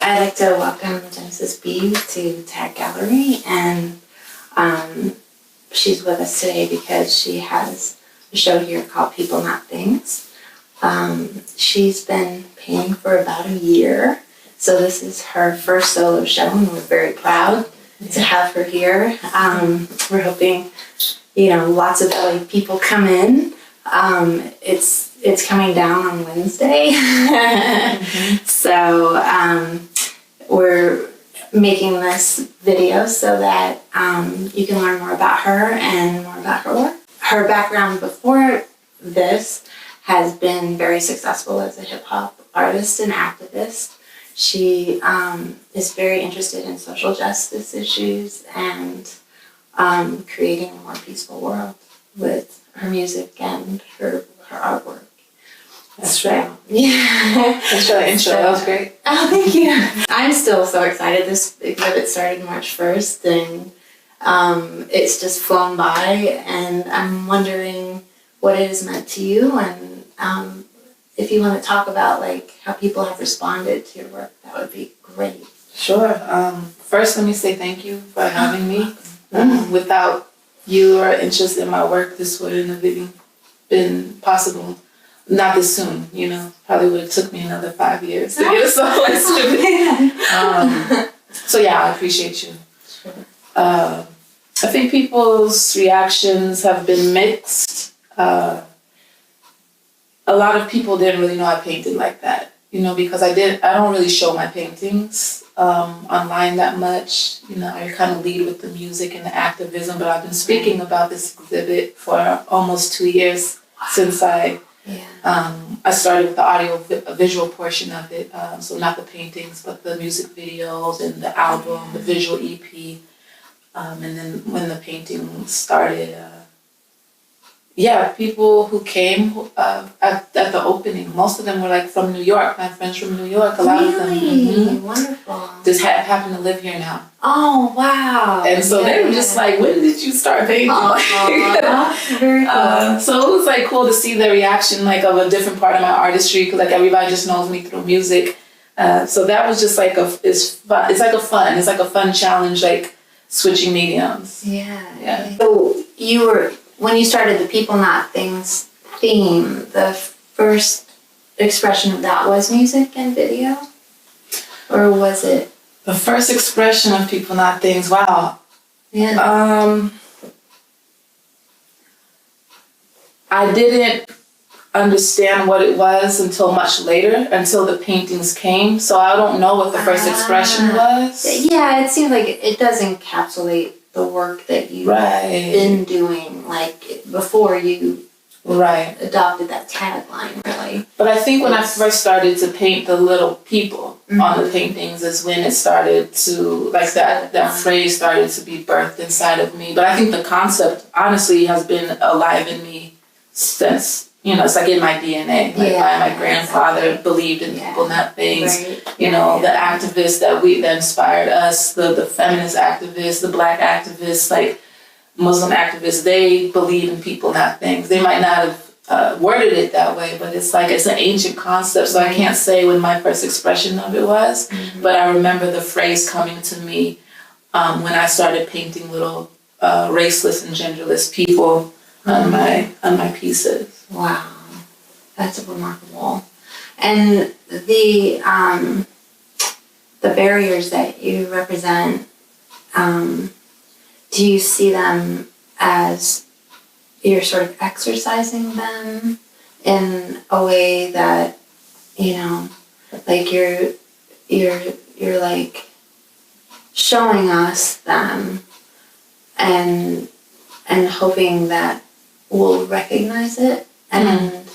I'd like to welcome Genesis B to Tag Gallery, and she's with us today because she has a show here called People Not Things. She's been painting for about a year, so this is her first solo show, and we're very proud to have her here. We're hoping, lots of LA people come in. It's coming down on Wednesday, so we're making this video so that you can learn more about her and more about her work. Her background before this has been very successful as a hip-hop artist and activist. She is very interested in social justice issues and creating a more peaceful world with her music and her artwork. That's right. Yeah. That's really intro. That was great. Oh, thank you. I'm still so excited. This exhibit started March 1st, and it's just flown by, and I'm wondering what it has meant to you, and if you want to talk about how people have responded to your work, that would be great. Sure. First, let me say thank you for having me. Without your interest in my work, this wouldn't have been possible. Not this soon, Probably would have took me another 5 years to get a solo exhibit. So yeah, I appreciate you. Sure. I think people's reactions have been mixed. A lot of people didn't really know I painted like that, because I don't really show my paintings online that much. I kind of lead with the music and the activism, but I've been speaking about this exhibit for almost 2 years since I started with the audio visual portion of it, so not the paintings, but the music videos and the album, the visual EP, and then when the painting started, people who came at the opening, most of them were from New York. My friends from New York, a lot of them. Really? Wonderful. Just happen to live here now. Oh, wow. And so they were just when did you start painting? Very cool. So it was cool to see the reaction of a different part of my artistry, because everybody just knows me through music. So that was just it's fun. It's a fun challenge, switching mediums. Yeah. So when you started the People Not Things theme, the first expression of that was music and video? Or was it? The first expression of People Not Things, wow. Yeah. I didn't understand what it was until much later, until the paintings came. So I don't know what the first expression was. Yeah, it seems like it does encapsulate the work that you've been doing, before you adopted that tagline, really. But I think when I first started to paint the little people on the paintings is when it started to, that phrase started to be birthed inside of me. But I think the concept, honestly, has been alive in me since, it's in my DNA. My grandfather believed in People Not Things. Right. The activists that inspired us, the feminist activists, the Black activists, Muslim activists, they believe in People Not Things. They might not have worded it that way, but it's it's an ancient concept, so I can't say when my first expression of it was, but I remember the phrase coming to me when I started painting little raceless and genderless people on my pieces. Wow, that's remarkable. And the barriers that you represent, do you see them as you're sort of exercising them in a way that, you're showing us them and hoping that we'll recognize it and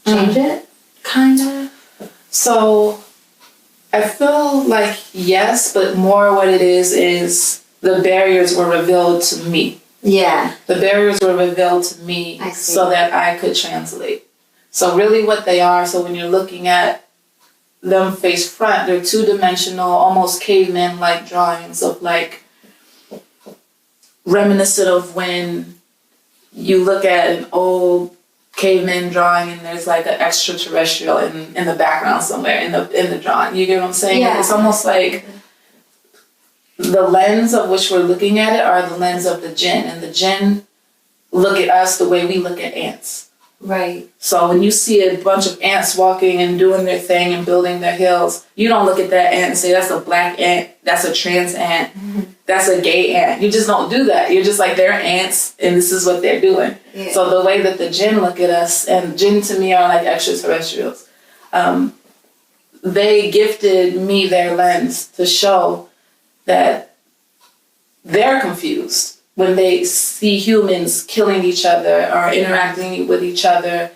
change it, kind of? So I feel yes, but more what it is the barriers were revealed to me. Yeah. The barriers were revealed to me so that I could translate. So really what they are, so when you're looking at them face front, they're two-dimensional, almost caveman-like drawings of reminiscent of when you look at an old caveman drawing and there's like an extraterrestrial in the background somewhere in the drawing. You get what I'm saying? Yeah. It's almost like the lens of which we're looking at it are the lens of the jinn, and the jinn look at us the way we look at ants. Right. So when you see a bunch of ants walking and doing their thing and building their hills, you don't look at that ant and say, that's a black ant, that's a trans ant, that's a gay ant. You just don't do that. You're just like, they're ants and this is what they're doing. Yeah. So the way that the jinn look at us, and jinn to me are like extraterrestrials, they gifted me their lens to show that they're confused when they see humans killing each other or interacting with each other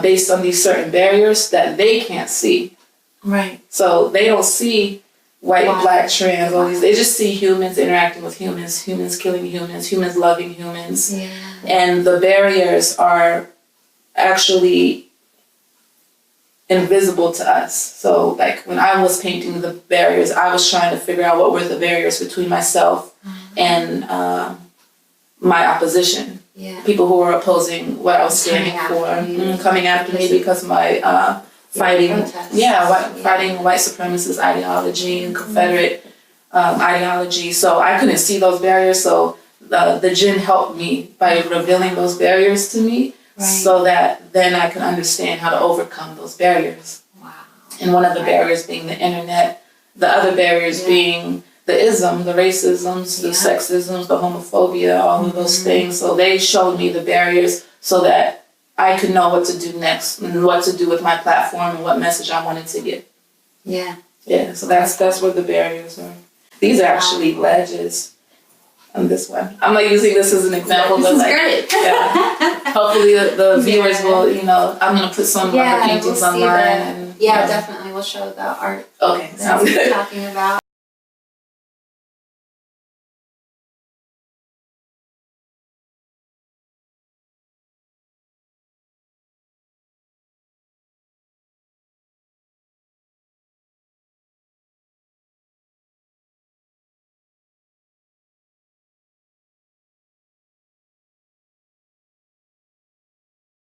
based on these certain barriers that they can't see. Right. So they don't see white, Wow. black, trans, all these. They just see humans interacting with humans, humans killing humans, humans loving humans. Yeah. And the barriers are actually invisible to us. So like when I was painting the barriers, I was trying to figure out what were the barriers between myself and my opposition. Yeah. People who were opposing what I was standing Coming after for, you. coming after me because of my fighting, protests. fighting white supremacist ideology and Confederate ideology. So I couldn't see those barriers. So the jinn helped me by revealing those barriers to me, Right. so that then I can understand how to overcome those barriers. Wow. And one of the barriers being the internet, the other barriers Yeah. being the ism, the racisms, the Yeah. sexisms, the homophobia, all of those things. So they showed me the barriers so that I could know what to do next and what to do with my platform and what message I wanted to get. Yeah. Yeah, so that's what the barriers are. These are actually ledges on this one. I'm not using this as an example, This but is like, great. yeah. Hopefully the viewers Yeah. will, I'm gonna put some other paintings we'll see online. the, And, yeah, definitely. We'll show the art Okay, that sounds we're good. talking about.